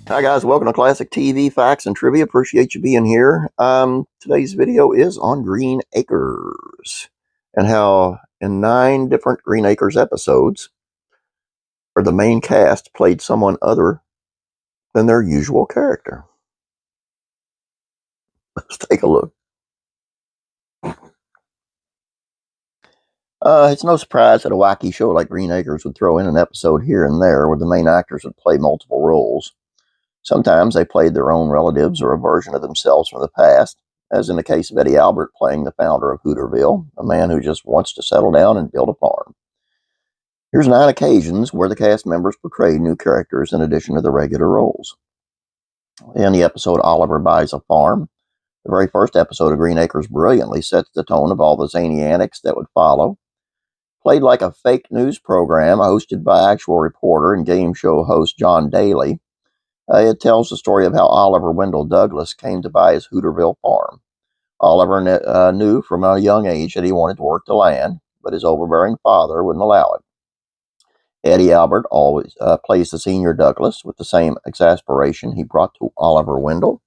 Hi guys, welcome to Classic TV Facts and Trivia. Appreciate you being here. Today's video is on Green Acres and how in 9 different Green Acres episodes where the main cast played someone other than their usual character. Let's take a look. It's no surprise that a wacky show like Green Acres would throw in an episode here and there where the main actors would play multiple roles. Sometimes they played their own relatives or a version of themselves from the past, as in the case of Eddie Albert playing the founder of Hooterville, a man who just wants to settle down and build a farm. Here's 9 occasions where the cast members portrayed new characters in addition to the regular roles. In the episode Oliver Buys a Farm, the very first episode of Green Acres brilliantly sets the tone of all the zany antics that would follow. Played like a fake news program hosted by actual reporter and game show host John Daly, it tells the story of how Oliver Wendell Douglas came to buy his Hooterville farm. Oliver knew from a young age that he wanted to work the land, but his overbearing father wouldn't allow it. Eddie Albert always plays the senior Douglas with the same exasperation he brought to Oliver Wendell,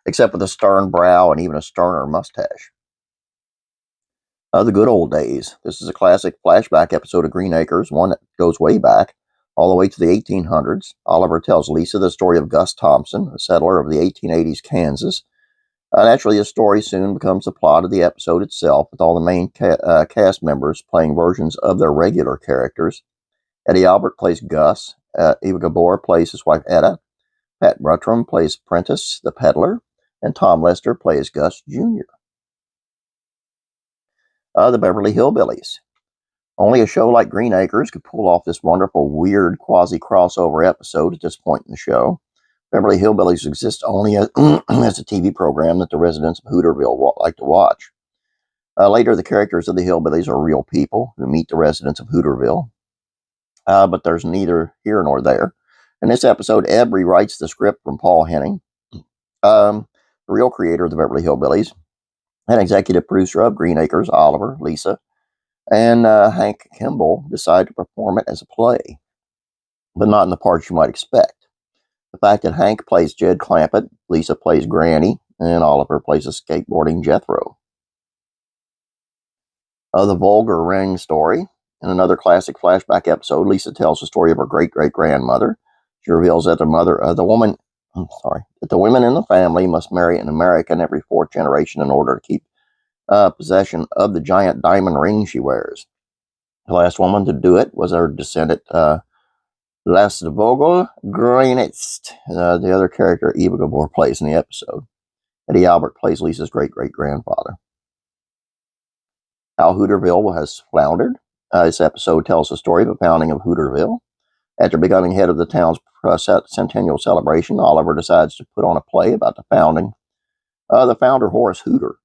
except with a stern brow and even a sterner mustache. The good old days. This is a classic flashback episode of Green Acres, one that goes way back, all the way to the 1800s. Oliver tells Lisa the story of Gus Thompson, a settler of the 1880s Kansas. Naturally, the story soon becomes the plot of the episode itself, with all the main cast members playing versions of their regular characters. Eddie Albert plays Gus, Eva Gabor plays his wife Etta, Pat Buttram plays Prentice the peddler, and Tom Lester plays Gus Jr. The Beverly Hillbillies. Only a show like Green Acres could pull off this wonderful, weird, quasi-crossover episode at this point in the show. Beverly Hillbillies exists only as a TV program that the residents of Hooterville like to watch. Later, the characters of the Hillbillies are real people who meet the residents of Hooterville. But there's neither here nor there. In this episode, Ebb rewrites the script from Paul Henning, the real creator of the Beverly Hillbillies, and executive producer of Green Acres, Oliver, Lisa, and Hank Kimball decide to perform it as a play, but not in the parts you might expect. The fact that Hank plays Jed Clampett, Lisa plays Granny, and Oliver plays a skateboarding Jethro. The Vulgar Ring story. In another classic flashback episode, Lisa tells the story of her great-great-grandmother. She reveals that the women in the family must marry an American every 4th generation in order to keep possession of the giant diamond ring she wears. The last woman to do it was her descendant, Les Vogel Granitz, the other character Eva Gabor plays in the episode. Eddie Albert plays Lisa's great-great-grandfather. How Hooterville has floundered. This episode tells the story of the founding of Hooterville. After becoming head of the town's centennial celebration, Oliver decides to put on a play about the founding. The founder, Horace Hooter.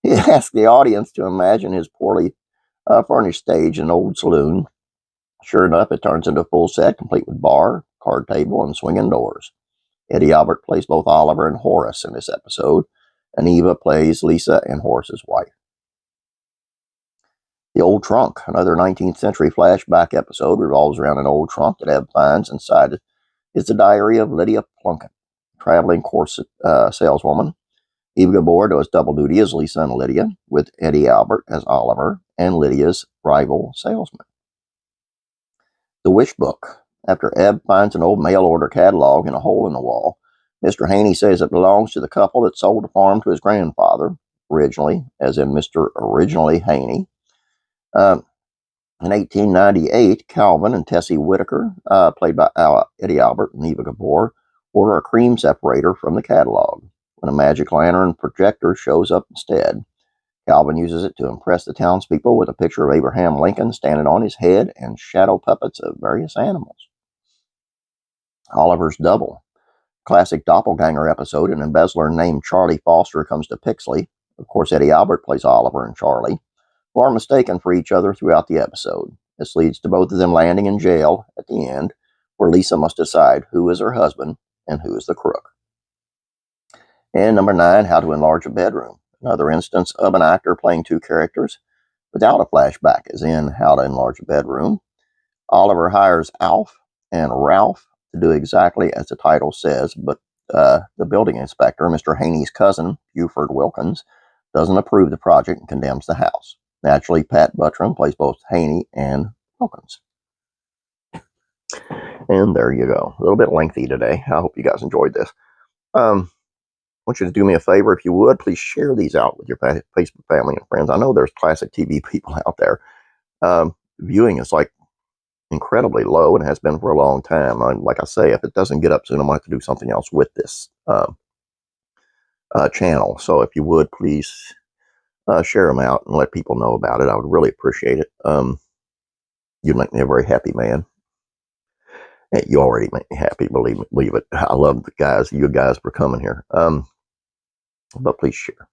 He asks the audience to imagine his poorly furnished stage in an old saloon. Sure enough, it turns into a full set, complete with bar, card table, and swinging doors. Eddie Albert plays both Oliver and Horace in this episode, and Eva plays Lisa and Horace's wife. The Old Trunk, another 19th century flashback episode, revolves around an old trunk that Ebb finds. Inside it is the diary of Lydia Plunkett, a traveling corset saleswoman. Eva Gabor does double duty as Lisa and Lydia, with Eddie Albert as Oliver and Lydia's rival salesman. The Wish Book. After Ebb finds an old mail order catalog in a hole in the wall, Mr. Haney says it belongs to the couple that sold the farm to his grandfather, originally, as in Mr. Originally Haney. In 1898, Calvin and Tessie Whitaker, played by Eddie Albert and Eva Gabor, order a cream separator from the catalog. When a magic lantern projector shows up instead, Calvin uses it to impress the townspeople with a picture of Abraham Lincoln standing on his head and shadow puppets of various animals. Oliver's Double. Classic doppelganger episode. An embezzler named Charlie Foster comes to Pixley. Of course, Eddie Albert plays Oliver and Charlie, who are mistaken for each other throughout the episode. This leads to both of them landing in jail at the end, where Lisa must decide who is her husband and who is the crook. And number 9, How to Enlarge a Bedroom. Another instance of an actor playing 2 characters without a flashback, as in How to Enlarge a Bedroom. Oliver hires Alf and Ralph to do exactly as the title says, but the building inspector, Mr. Haney's cousin, Buford Wilkins, doesn't approve the project and condemns the house. Naturally, Pat Buttram plays both Haney and Wilkins. And there you go. A little bit lengthy today. I hope you guys enjoyed this. I want you to do me a favor, if you would, please share these out with your Facebook family and friends. I know there's classic TV people out there. Viewing is like incredibly low and has been for a long time. Like I say, if it doesn't get up soon, I might have to do something else with this channel. So if you would, please share them out and let people know about it. I would really appreciate it. You'd make me a very happy man. You already make me happy, believe it. I love the guys, you guys for coming here. But please share.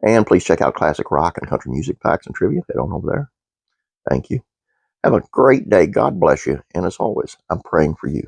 And please check out classic rock and country music facts and trivia. Head on over there. Thank you. Have a great day. God bless you. And as always, I'm praying for you.